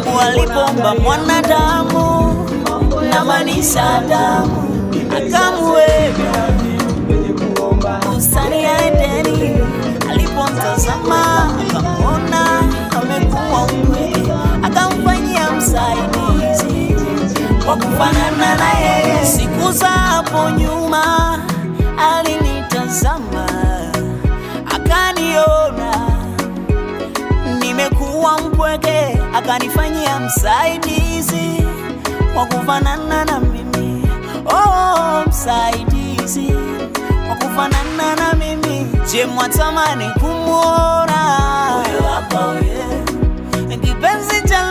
Mungu alipomba mwanadamu na manisha damu, akamweka bustani ya Edeni. Alipomtazama akamwona amekuwa mpweke, akamfanyia msaidizi wa kufanana na yeye. Siku za hapo nyuma alinitazama, akaniona nimekuwa mpweke, akanifanyia msaidizi wa kufanana na mimi. Oh, msaidizi wa kufanana na mimi. Je, mwatamani kumwona huyo hapa, kipenzi cha